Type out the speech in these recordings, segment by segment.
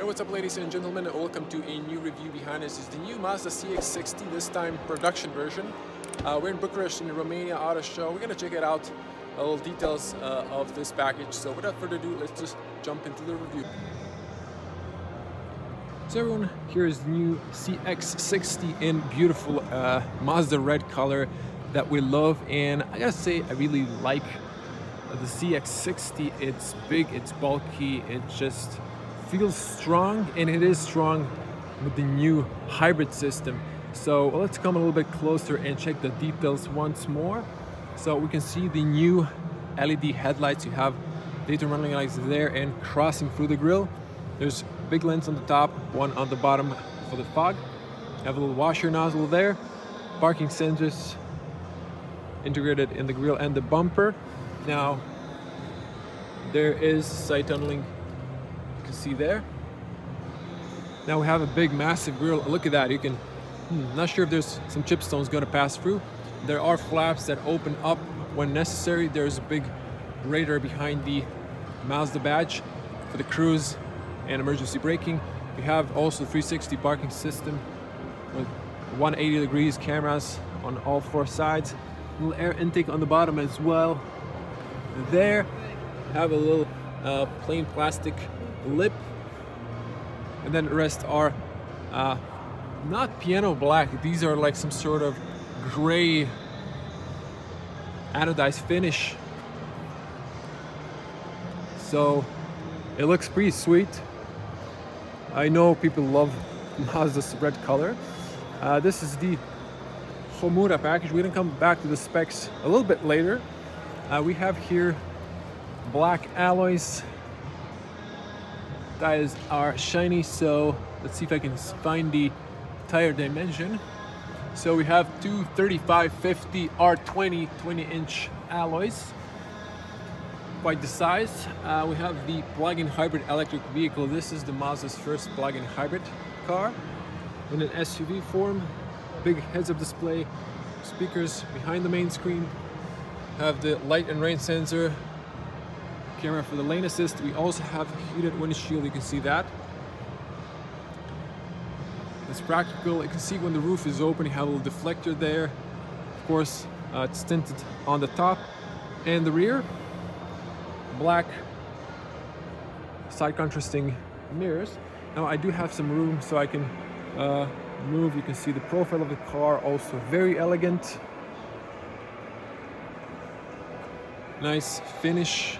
What's up, ladies and gentlemen, and welcome to a new review. Behind us is the new Mazda CX-60, this time production version. We're in Bucharest in the Romania Auto Show. We're gonna check it out, a little details of this package. So without further ado, let's just jump into the review. So everyone, here is the new CX-60 in beautiful Mazda red color that we love, and I gotta say I really like the CX-60. It's big, it's bulky, it just feels strong, and it is strong with the new hybrid system. So let's come a little bit closer and check the details once more. So we can see the new LED headlights. You have daytime running lights there and crossing through the grille. There's big lens on the top, one on the bottom for the fog. You have a little washer nozzle there. Parking sensors integrated in the grille and the bumper. Now there is side tunneling, you can see there. Now we have a big massive grille. Look at that. You can not sure if there's some chipstones going to pass through. There are flaps that open up when necessary. There's a big radar behind the Mazda badge for the cruise and emergency braking. We have also 360 parking system with 180 degrees cameras on all four sides. Little air intake on the bottom as well. There have a little plain plastic lip, and then the rest are not piano black. These are like some sort of gray anodized finish. So it looks pretty sweet. I know people love Mazda's red color. This is the Homura package. We're gonna come back to the specs a little bit later. We have here black alloys. Tires are shiny, so let's see if I can find the tire dimension. So we have two 35/50 R20 20-inch alloys, quite the size. We have the plug-in hybrid electric vehicle. This is the Mazda's first plug-in hybrid car in an SUV form. Big heads-up display, speakers behind the main screen. Have the light and rain sensor, camera for the lane assist. We also have heated windshield, you can see that. It's practical. You can see when the roof is open, you have a little deflector there. Of course, it's tinted on the top and the rear. Black side contrasting mirrors. Now I do have some room so I can move. You can see the profile of the car, also very elegant. Nice finish.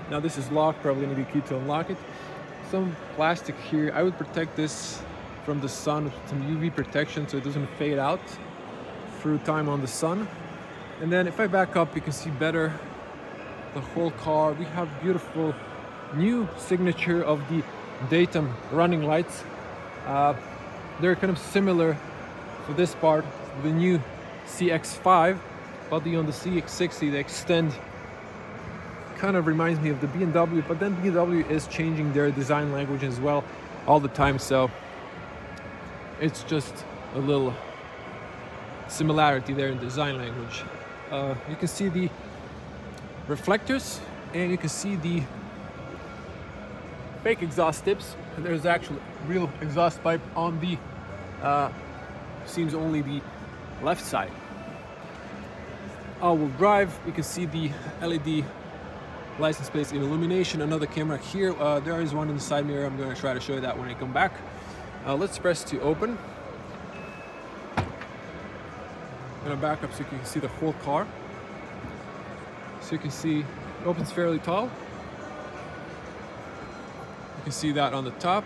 Now this is locked, probably need a key to unlock it. Some plastic here. I would protect this from the sun with some UV protection so it doesn't fade out through time on the sun. And then if I back up, you can see better the whole car. We have beautiful new signature of the daytime running lights. They're kind of similar for this part, the new CX-5, but on the CX-60 they extend. Kind of reminds me of the BMW, but then BMW is changing their design language as well all the time, so it's just a little similarity there in design language. You can see the reflectors, and you can see the fake exhaust tips. And there's actually real exhaust pipe on the seems only the left side. All-wheel drive. You can see the LED license plate in illumination. Another camera here. There is one in the side mirror. I'm going to try to show you that when I come back. Let's press to open. I'm going to back up so you can see the whole car. So you can see it opens fairly tall. You can see that on the top.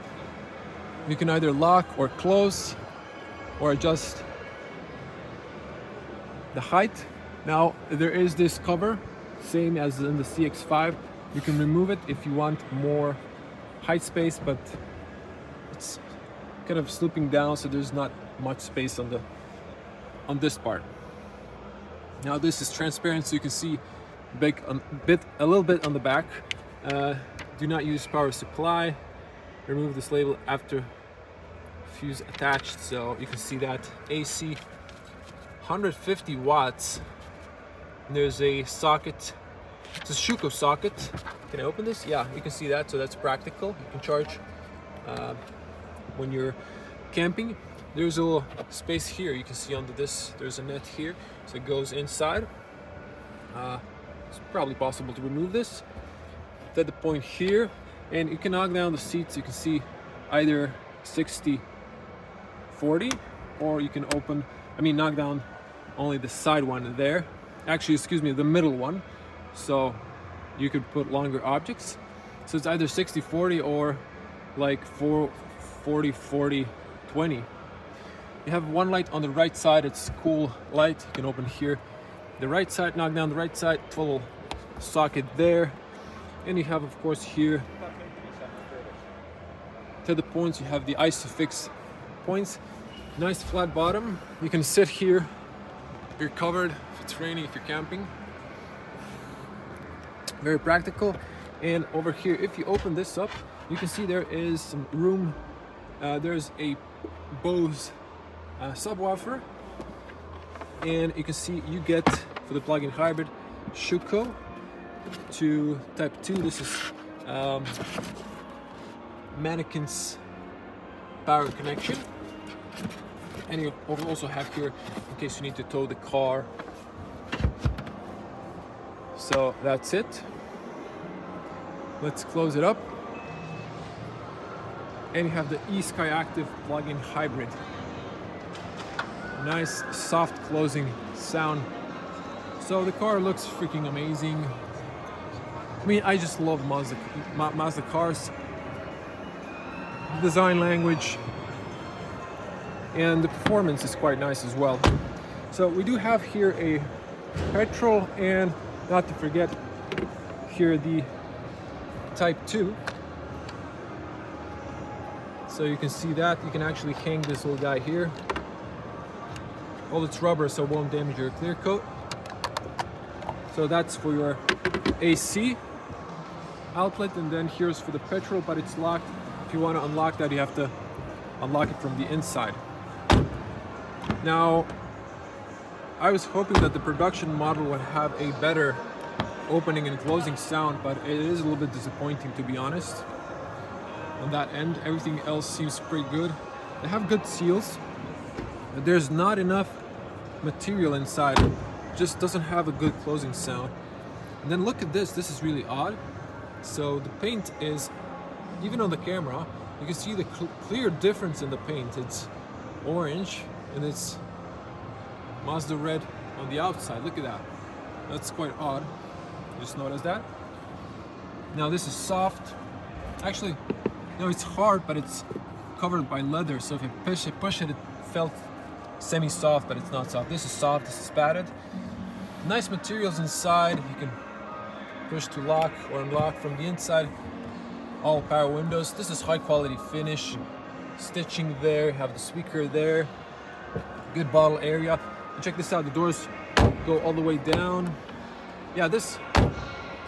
You can either lock or close or adjust the height. Now there is this cover, same as in the CX-5. You can remove it if you want more height space, but it's kind of sloping down, so there's not much space on this part. Now this is transparent, so you can see a little bit on the back. Do not use power supply. Remove this label after fuse attached, so you can see that. AC 150 watts. There's a socket. It's a Schuko socket Can I open this? Yeah, you can see that, so that's practical. You can charge when you're camping. There's a little space here. You can see under this, there's a net here, so it goes inside. It's probably possible to remove this. At the point here, and you can knock down the seats. You can see either 60-40, or you can knock down only the side one there. Actually, excuse me, the middle one. So you could put longer objects. So it's either 60-40 or like 40-40-20. You have one light on the right side. It's cool light. You can open here the right side, knock down the right side, a little socket there. And you have, of course, here to the points, you have the ISOFIX points. Nice flat bottom. You can sit here. You're covered if it's raining, if you're camping. Very practical. And over here, if you open this up, you can see there is some room. There's a Bose subwoofer, and you can see you get, for the plug-in hybrid, Shuko to Type 2. This is mannequin's power connection. And you also have here, in case you need to tow the car. So that's it. Let's close it up. And you have the eSky Active plug-in hybrid. Nice soft closing sound. So the car looks freaking amazing. I mean, I just love Mazda cars. Design language, and the performance is quite nice as well. So we do have here a petrol, and not to forget here the Type 2. So you can see that you can actually hang this little guy here. All it's rubber, so it won't damage your clear coat. So that's for your AC outlet, and then here's for the petrol, but it's locked. If you want to unlock that, you have to unlock it from the inside. Now, I was hoping that the production model would have a better opening and closing sound, but it is a little bit disappointing, to be honest. On that end, everything else seems pretty good. They have good seals, but there's not enough material inside. It just doesn't have a good closing sound. And then look at this. This is really odd. So the paint is, even on the camera, you can see the clear difference in the paint. It's orange and it's Mazda red on the outside. Look at that. That's quite odd. Just notice that. Now this is soft. Actually, no, it's hard, but it's covered by leather. So if you push it, it felt semi-soft, but it's not soft. This is soft. This is padded. Nice materials inside. You can push to lock or unlock from the inside. All power windows. This is high quality finish. Stitching there. You have the speaker there. Good bottle area. And check this out. The doors go all the way down. Yeah, this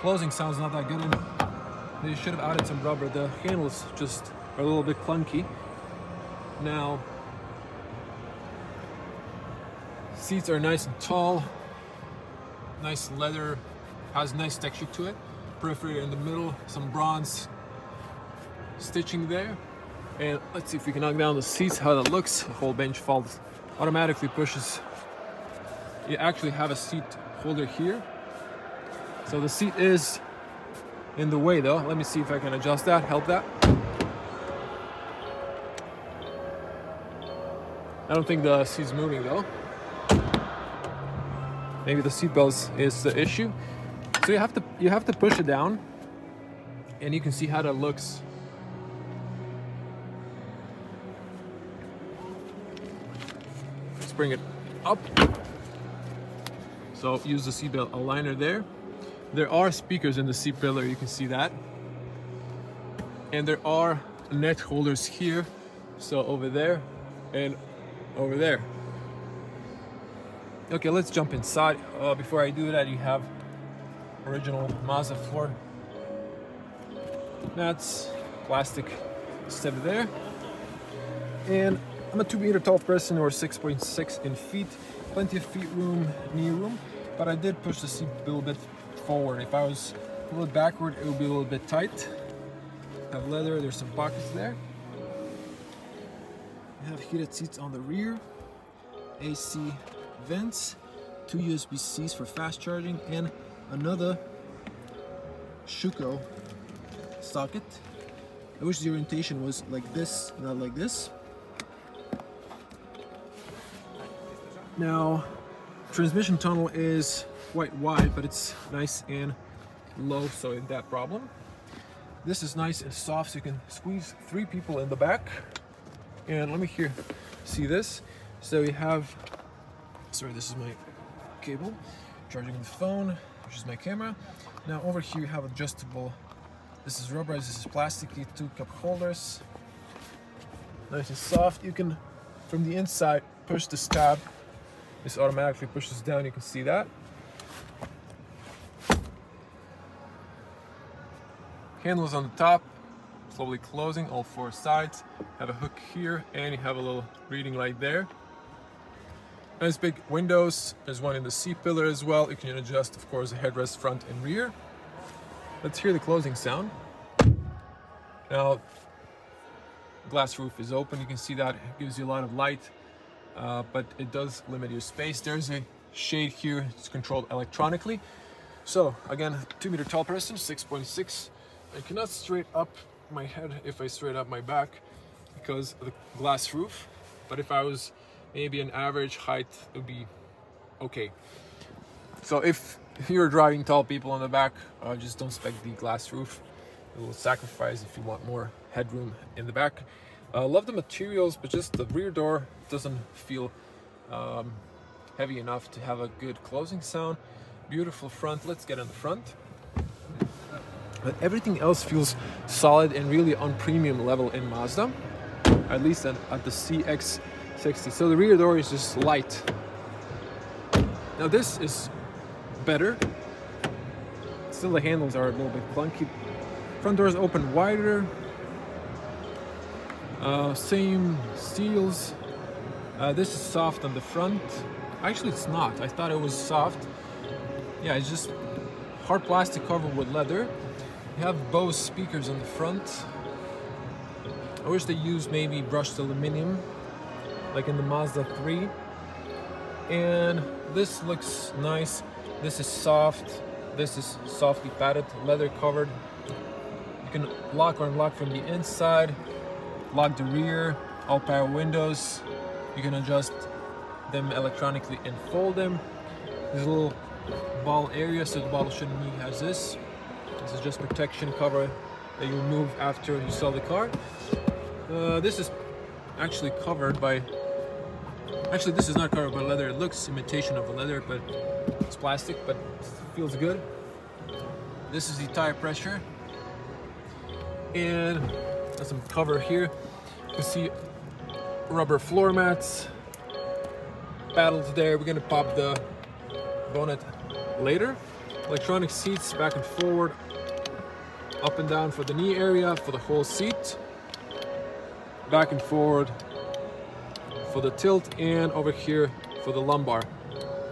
closing sounds not that good. And they should have added some rubber. The handles just are a little bit clunky. Now, seats are nice and tall. Nice leather. Has nice texture to it. Periphery in the middle. Some bronze stitching there. And let's see if we can knock down the seats, how that looks. The whole bench falls, automatically pushes. You actually have a seat holder here. So the seat is in the way though. Let me see if I can adjust that, help that. I don't think the seat's moving though. Maybe the seat belt is the issue. So you have to push it down, and you can see how that looks. Let's bring it up. So use the seatbelt aligner there. There are speakers in the seat pillar, you can see that. And there are net holders here. So over there and over there. Okay, let's jump inside. Before I do that, you have original Mazda floor mats, plastic step there. And I'm a 2-meter tall person, or 6.6 in feet. Plenty of feet room, knee room, but I did push the seat a little bit forward. If I was pull it backward, it will be a little bit tight. Have leather, there's some pockets there. You have heated seats on the rear, AC vents, 2 USB-Cs for fast charging, and another Shuko socket. I wish the orientation was like this, not like this. Now, transmission tunnel is quite wide, but it's nice and low, so ain't that problem. This is nice and soft, so you can squeeze 3 people in the back. And let me see this. So you have, sorry, this is my cable, charging the phone, which is my camera. Now over here you have adjustable, this is rubber, this is plasticky, 2 cup holders. Nice and soft. You can, from the inside, push this tab. This automatically pushes down, you can see that. Handles on the top, slowly closing, all 4 sides. Have a hook here, and you have a little reading light there. Nice big windows. There's one in the C-pillar as well. You can adjust, of course, the headrest front and rear. Let's hear the closing sound. Now, glass roof is open. You can see that it gives you a lot of light, but it does limit your space. There's a shade here. It's controlled electronically. So, again, 2-meter tall person, 6.6. I cannot straight up my head if I straight up my back because of the glass roof, but if I was maybe an average height, it would be okay. So if you're driving tall people on the back, just don't expect the glass roof. It will sacrifice if you want more headroom in the back. Love the materials, but just the rear door doesn't feel heavy enough to have a good closing sound. Beautiful front. Let's get in the front. But everything else feels solid and really on premium level in Mazda, at least at the CX-60. So the rear door is just light. Now this is better. Still the handles are a little bit clunky. Front doors open wider. Same steels. This is soft on the front. Actually, it's not. I thought it was soft. Yeah, it's just hard plastic covered with leather. You have Bose speakers on the front. I wish they used maybe brushed aluminum, like in the Mazda 3. And this looks nice. This is soft. This is softly padded, leather covered. You can lock or unlock from the inside. Lock the rear, all power windows. You can adjust them electronically and fold them. There's a little ball area, so the bottle shouldn't leak as this. This is just protection cover that you remove after you sell the car. This is actually covered by, actually this is not covered by leather. It looks imitation of a leather, but it's plastic, but it feels good. This is the tire pressure. And there's some cover here. You can see rubber floor mats, paddles there. We're gonna pop the bonnet later. Electronic seats back and forward, up and down for the knee area, for the whole seat, back and forward for the tilt, and over here for the lumbar.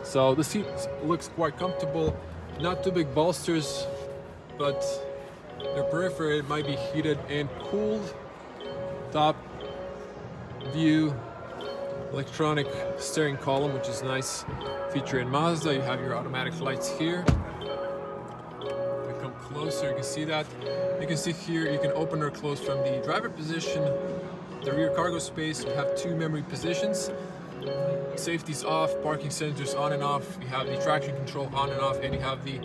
So the seat looks quite comfortable. Not too big bolsters, but the periphery might be heated and cooled. Top view, electronic steering column, which is a nice feature in Mazda. You have your automatic lights here. Closer, you can see that. You can see here, you can open or close from the driver position. The rear cargo space, you have 2 memory positions. Safety's off, parking sensors on and off. You have the traction control on and off, and you have the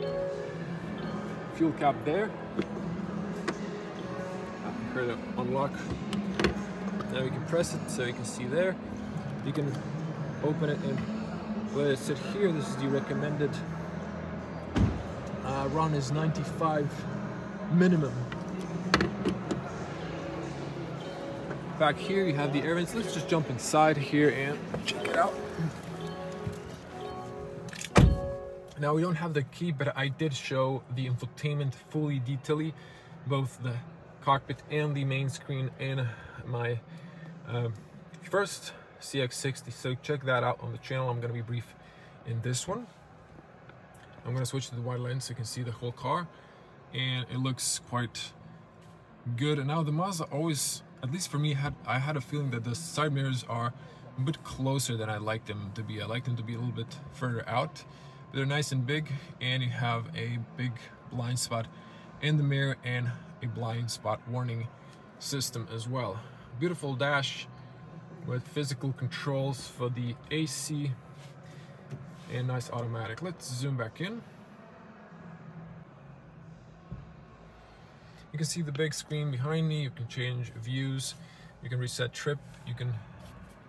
fuel cap there. Here to unlock. Now you can press it so you can see there. You can open it and let it sit here. This is the recommended run is 95 minimum. Back here you have the air vents. Let's just jump inside here and check it out. Now we don't have the key, but I did show the infotainment fully detailedly, both the cockpit and the main screen in my first CX-60. So check that out on the channel. I'm going to be brief in this one. I'm going to switch to the wide lens so you can see the whole car. and it looks quite good. And now the Mazda always, at least for me, I had a feeling that the side mirrors are a bit closer than I like them to be. I like them to be a little bit further out. They're nice and big, and you have a big blind spot in the mirror and a blind spot warning system as well. Beautiful dash with physical controls for the AC and nice automatic. Let's zoom back in. You can see the big screen behind me. You can change views, you can reset trip, you can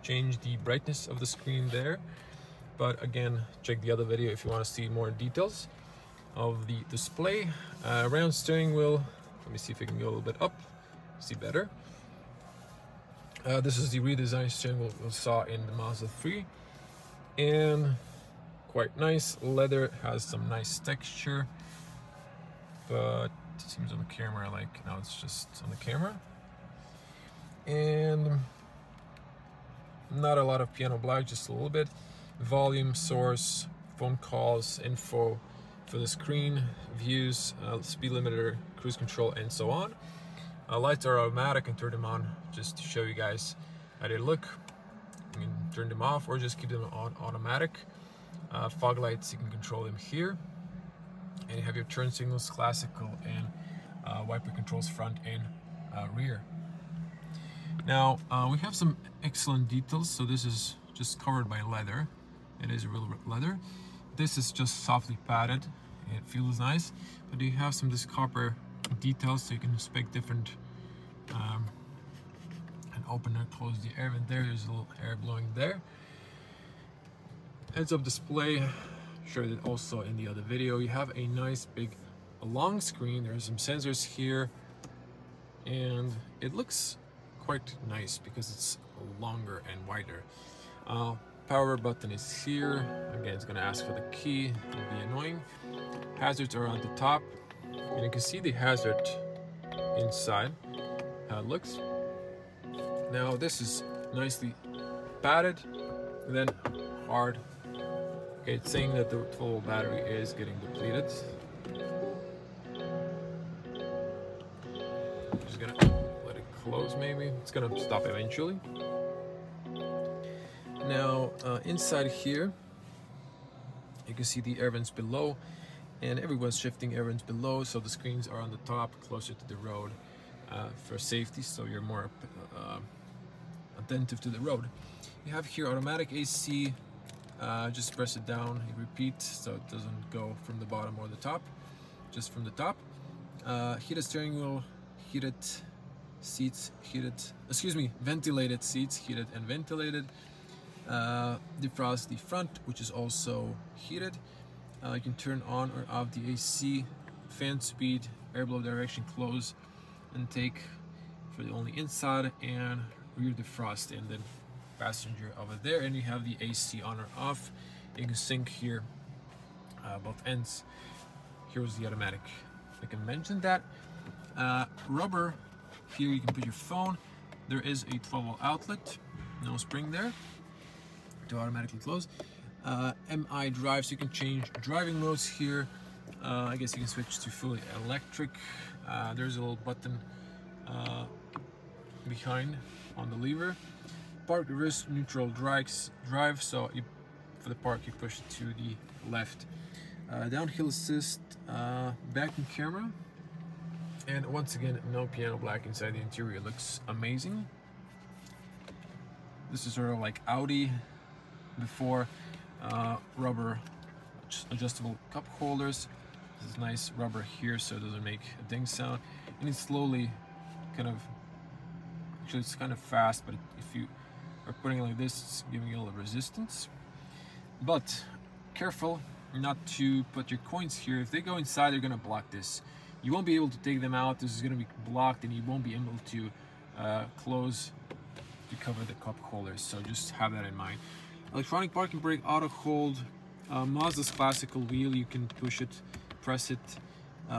change the brightness of the screen there. But again, check the other video if you want to see more details of the display. Round steering wheel. Let me see if I can go a little bit up, see better. This is the redesigned steering wheel we saw in the Mazda 3, and quite nice. Leather has some nice texture, but it seems on the camera like now it's just on the camera. And not a lot of piano black, just a little bit. Volume, source, phone calls, info for the screen, views, speed limiter, cruise control, and so on. Lights are automatic, and turn them on just to show you guys how they look. You can turn them off or just keep them on automatic. Fog lights, you can control them here. And you have your turn signals, classical, and wiper controls front and rear. Now, we have some excellent details. So this is just covered by leather. It is real leather. This is just softly padded. It feels nice, but you have some this copper details, so you can inspect different and open and close the air vent there. There's a little air blowing there. Heads-up display, showed it also in the other video. You have a nice big long screen. There's some sensors here, and it looks quite nice because it's longer and wider. Power button is here. Again, it's gonna ask for the key. It'll be annoying. Hazards are on the top, and you can see the hazard inside, how it looks. Now this is nicely padded, and then hard. Okay, it's saying that the total battery is getting depleted. Just gonna let it close maybe. It's gonna stop eventually. Now, inside here, you can see the air vents below, and everyone's shifting air vents below, so the screens are on the top, closer to the road for safety, so you're more attentive to the road. You have here automatic AC, just press it down, you repeat, so it doesn't go from the bottom or the top, just from the top. Heated steering wheel, heated seats, ventilated seats, heated and ventilated. Defrost the front, which is also heated. You can turn on or off the AC, fan speed, airflow direction, close and take for the only inside, and rear defrost and then passenger over there. And you have the AC on or off. You can sync here both ends. Here's the automatic. I can mention that rubber here, you can put your phone. There is a 12-volt outlet, no spring there to automatically close. MI drive, so you can change driving modes here. I guess you can switch to fully electric. There's a little button behind on the lever. Park, reverse, neutral drive, so for the park you push it to the left. Downhill assist, backing camera, and once again no piano black inside the interior. It looks amazing. This is sort of like Audi before. Rubber adjustable cup holders. This is nice rubber here so it doesn't make a ding sound, and it's slowly kind of, actually it's kind of fast, but if you are putting it like this, it's giving you a little resistance. But careful not to put your coins here. If they go inside, they're gonna block this. You won't be able to take them out. This is gonna be blocked, and you won't be able to close to cover the cup holders, so just have that in mind. Electronic parking brake, auto hold, Mazda's classical wheel, you can push it, press it,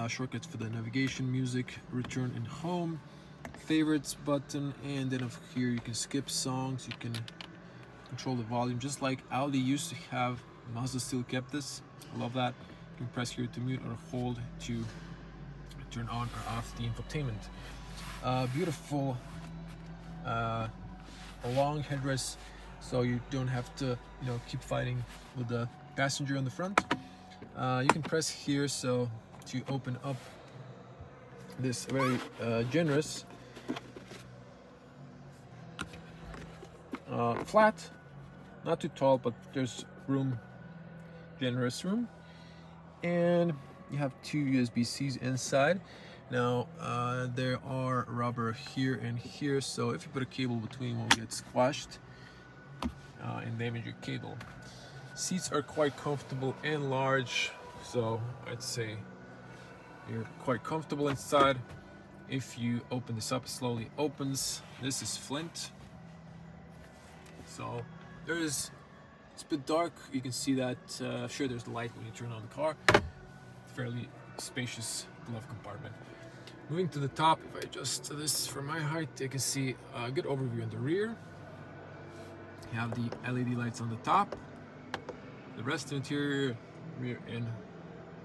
shortcuts for the navigation, music, return and home, favorites button, and then over here you can skip songs, you can control the volume just like Audi used to have. Mazda still kept this. I love that. You can press here to mute or hold to turn on or off the infotainment. Beautiful long headrest, so you don't have to keep fighting with the passenger on the front. You can press here so to open up this very generous flat, not too tall, but there's room, generous room, and you have two USB-Cs inside. Now there are rubber here and here, so if you put a cable between, will get squashed and damage your cable. Seats are quite comfortable and large, so I'd say you're quite comfortable inside. If you open this up, it slowly opens. This is flint, so it's a bit dark. You can see that. Sure, there's the light when you turn on the car. Fairly spacious glove compartment. Moving to the top, if I adjust this for my height, you can see a good overview in the rear. You have the LED lights on the top, the rest of the interior, rear and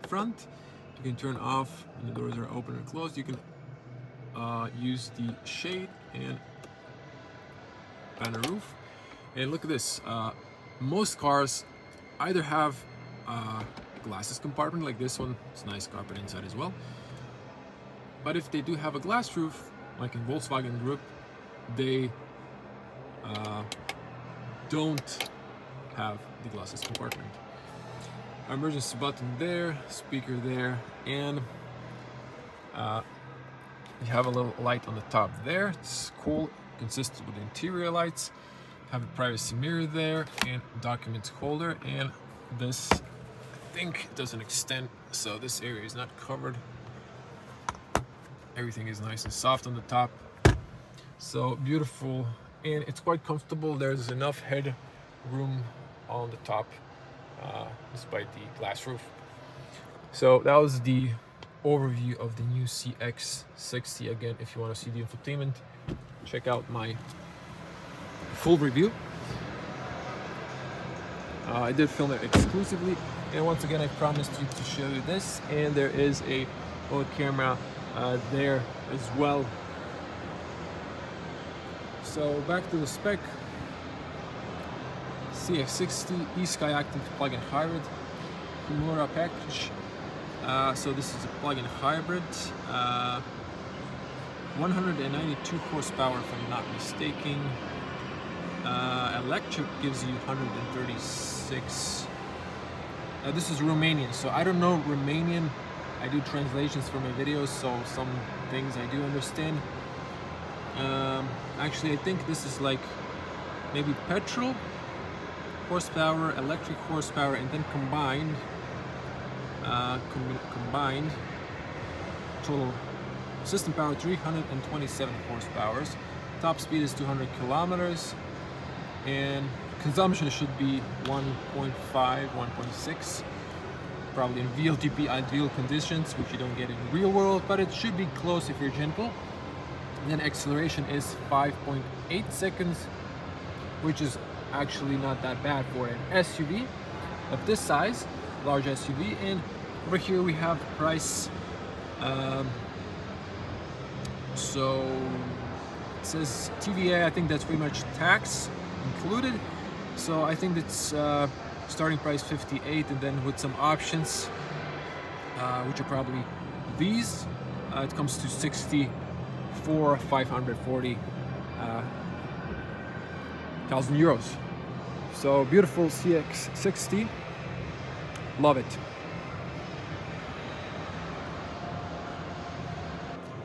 front. You can turn off when the doors are open or closed. You can use the shade and banner roof. And look at this, most cars either have glasses compartment like this one. It's nice carpet inside as well. But if they do have a glass roof, like in Volkswagen Group, they don't have the glasses compartment. Emergency button there, speaker there, and you have a little light on the top there. It's cool, consistent with the interior lights. Have a privacy mirror there and documents holder, and this, I think, doesn't extend, so this area is not covered. Everything is nice and soft on the top, so beautiful, and it's quite comfortable. There's enough head room on the top despite the glass roof. So that was the overview of the new CX-60. Again, if you want to see the infotainment, check out my full review. I did film it exclusively, and once again I promised you to show you this, and there is a OLED camera there as well. So back to the spec. CX-60 eSky Active plug-in hybrid, Homura package. So this is a plug-in hybrid, 192 horsepower if I'm not mistaken. Electric gives you 136. This is Romanian, so I don't know Romanian. I do translations for my videos, so some things I do understand. Actually, I think this is like maybe petrol horsepower, electric horsepower, and then combined total system power 327 horsepower. Top speed is 200 kilometers, and consumption should be 1.5, 1.6. Probably in VLTP ideal conditions, which you don't get in the real world, but it should be close if you're gentle. And then acceleration is 5.8 seconds, which is actually not that bad for an SUV of this size, large SUV. And over here we have price. So it says TVA, I think that's pretty much tax included. So I think it's starting price 58, and then with some options, which are probably these, it comes to 64,540 thousand euros. So beautiful CX-60, love it.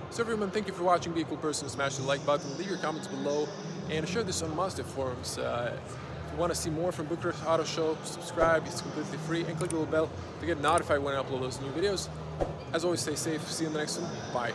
So everyone, thank you for watching. Be a cool person, smash the like button, leave your comments below, and share this on Mazda forums. If you want to see more from Bucharest Auto Show, subscribe, it's completely free, and click the little bell to get notified when I upload those new videos. As always, stay safe, see you in the next one, bye.